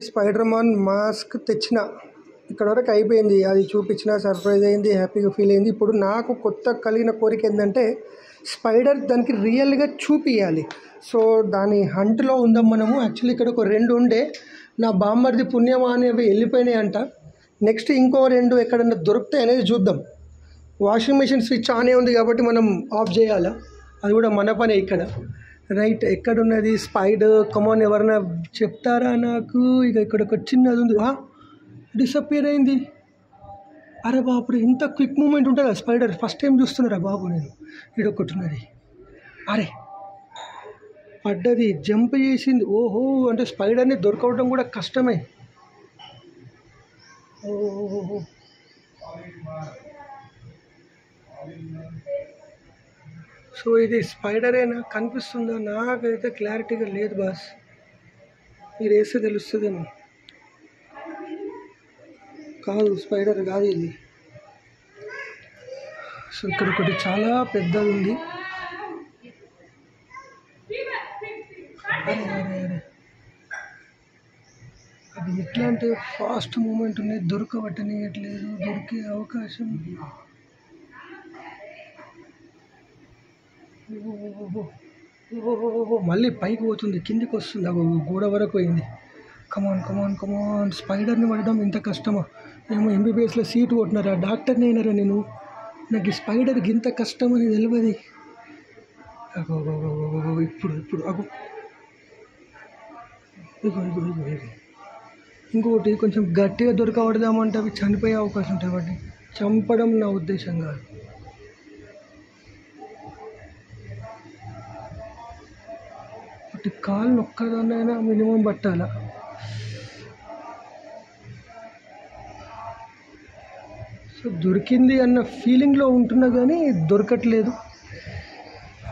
Spider man mask తెచ్చిన ఇక్కడ వరకు అయిపోయింది. అది చూపించిన సర్ప్రైజ్ అయింది, హ్యాపీగా ఫీల్ అయింది. ఇప్పుడు నాకు కొత్త కలిగిన కోరిక ఏంటంటే స్పైడర్ దానికి రియల్గా చూపియాలి. సో దాని హంట్లో ఉందాం మనము. యాక్చువల్లీ ఇక్కడ ఒక 2 ఉండే, నా బామ్మర్ది పుణ్యమా అనేవి వెళ్ళిపోయినాయి అంట. నెక్స్ట్ ఇంకో 2 ఎక్కడన్నా దొరుకుతాయి అనేది చూద్దాం. వాషింగ్ మెషిన్ స్విచ్ ఆనే ఉంది కాబట్టి మనం ఆఫ్ చేయాలా, అది కూడా మన పనే ఇక్కడ. రైట్, ఎక్కడున్నది స్పైడర్? కమాన్, ఎవరైనా చెప్తారా నాకు? ఇక ఇక్కడ ఒక చిన్నది ఉంది, డిసప్పియర్ అయింది. అరే బాబు, ఇంత క్విక్ మూమెంట్ ఉంటుందా స్పైడర్? ఫస్ట్ టైం చూస్తున్నారా బాబు నేను. ఇడొకటి ఉన్నది, అరే పడ్డది, జంప్ చేసింది. ఓహో, అంటే స్పైడర్ని దొరకవడం కూడా కష్టమే. ఓహో, సో ఇది స్పైడరేనా? కనిపిస్తుందా? నాకైతే క్లారిటీగా లేదు బాస్, మీరు వేస్తే తెలుస్తుందేమో. కాదు, స్పైడర్ కాదు ఇది. సో ఇక్కడ ఒకటి చాలా పెద్దది ఉంది. అరే అరే అరే, అది ఎట్లా అంటే ఫాస్ట్ మూమెంట్ ఉన్నాయి, దొరకబట్టనియట్లేదు. దొరికే అవకాశం. మళ్ళీ పైకి పోతుంది, కిందికి వస్తుంది, గోడ వరకు పోయింది. కమాన్ కమాన్ కమాన్, స్పైడర్ని పడడం ఇంత కష్టమా? ఏమో ఎంబీబీఎస్లో సీటు కొట్టినారా, డాక్టర్ని అయినారా నేను? నాకు ఈ స్పైడర్కి ఇంత కష్టం అని తెలియదు. ఇప్పుడు ఇప్పుడు అగో, ఇగో ఇగో ఇగో ఇగో. ఇంకొకటి కొంచెం గట్టిగా దొరకబడదామంటే అవి చనిపోయే అవకాశం ఉంటుంది. వాటిని చంపడం నా ఉద్దేశం కాదు. వాటి కాళ్ళు ఒక్కదాన్నైనా మినిమం పట్టాల. సో దొరికింది అన్న ఫీలింగ్లో ఉంటున్నా కానీ దొరకట్లేదు.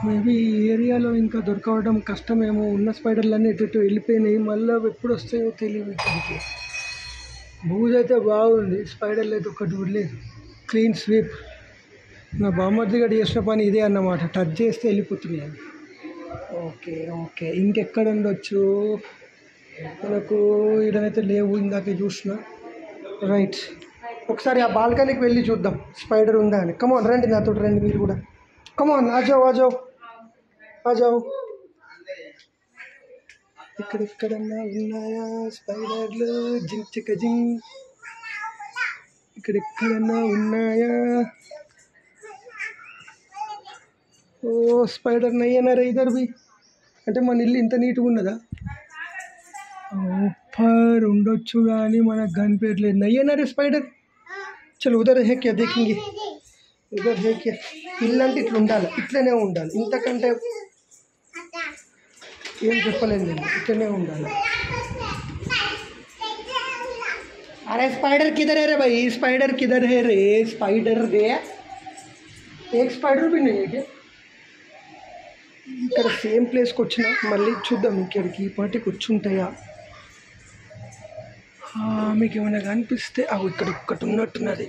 మేబీ ఈ ఏరియాలో ఇంకా దొరకవడం కష్టమేమో. ఉన్న స్పైడర్లన్నీ ఎటు వెళ్ళిపోయినాయి, మళ్ళీ ఎప్పుడు వస్తాయో తెలియదు. ఇక్కడికి బూజ్ అయితే బాగుంది, స్పైడర్లు అయితే ఒక్కటి కూడా లేదు. Clean sweep. నా బామ్మర్ది గడి చేసిన పని ఇదే అన్నమాట, టచ్ చేస్తే వెళ్ళిపోతున్నాయి అవి. ఓకే ఓకే, ఇంకెక్కడ ఉండొచ్చు మనకు? ఈడనైతే లేవు, ఇందాక చూసిన. రైట్, ఒకసారి ఆ బాల్కనీకి వెళ్ళి చూద్దాం స్పైడర్ ఉందా అని. కమాన్ రండి, నాతో రండి మీరు కూడా. కమాన్, ఆజావ్ ఆజావ్ ఆజావ్. ఇక్కడెక్కడన్నా ఉన్నాయా స్పైడర్లు? జింక్ చిక్క జింగ్, ఇక్కడెక్కడన్నా ఉన్నాయా? ఓ స్పైడర్ నయ్యనా రే ఇధర్ భీ. అంటే మన ఇల్లు ఇంత నీట్గా ఉన్నదా? ऊपर ఉండొచ్చు కానీ మనకు కనిపించట్లేదు. నయ్యనా రే స్పైడర్. చలో ఉదర్ హే క్యా దేఖేంగే, ఉదర్ హే క్యా. ఇల్లు అంటే ఇట్లా ఉండాలి, ఇట్లనే ఉండాలి, ఇంతకంటే ఏం చెప్పలేదు నేను. ఇట్లనే ఉండాలి. अरे स्पाइडर किधर है रे भाई? स्पाइडर किधर है रे? स्पाइडर रे, एक स्पाइडर भी नहीं है क्या? ఇక్కడ సేమ్ ప్లేస్కి వచ్చిన, మళ్ళీ చూద్దాం ఇక్కడికి ఈ పాటికి వచ్చి ఉంటాయా. మీకు ఏమైనా కనిపిస్తే ఇక్కడ ఒక్కటి ఉన్నట్టున్నది.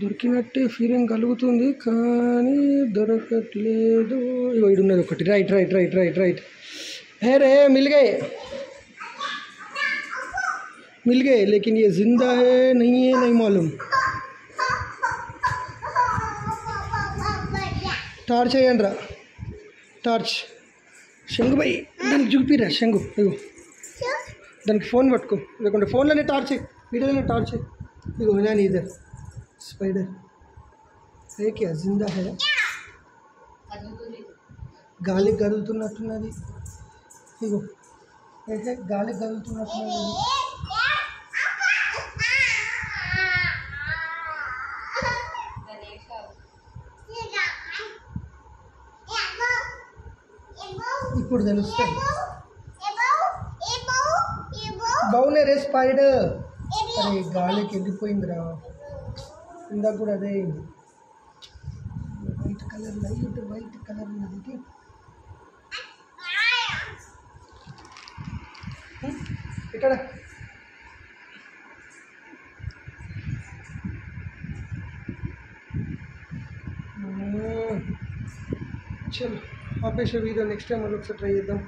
దొరికినట్టే ఫీలింగ్ కలుగుతుంది కానీ దొరకట్లేదు. ఇవి ఉన్నది ఒకటి. Right right right right right. है रे, मिल गए मिल गए, लेकिन ये जिंदा है नहीं है नहीं मालूम. టార్చ్ వేయండి రా, టార్చ్. శంగు భాయ్ దానికి చూపిరా, శంగు ఇగో దానికి ఫోన్ పట్టుకో, లేకుంటే ఫోన్లోనే టార్చ్, వీడియోలోనే టార్చ్. ఇగో నేను ఇద్దరు స్పైడర్ ఏ క్యా జిందా హై? గాలి కదులుతున్నట్టున్నది. ఇగో గాలి కదులుతున్నట్టున్నది. ఇప్పుడు తెలుస్తాయి. బాగున్నాయి రే స్పైడర్. అరే గాలికి వెళ్ళిపోయిందిరా, ఇందాక కూడా అదే అయింది. White colour, light white colour ఉన్నది. ఇక్కడ చల్ ఆపేసే వీడియో నెక్స్ట్ టైం మళ్ళీ ఒకసారి ట్రై చేద్దాం.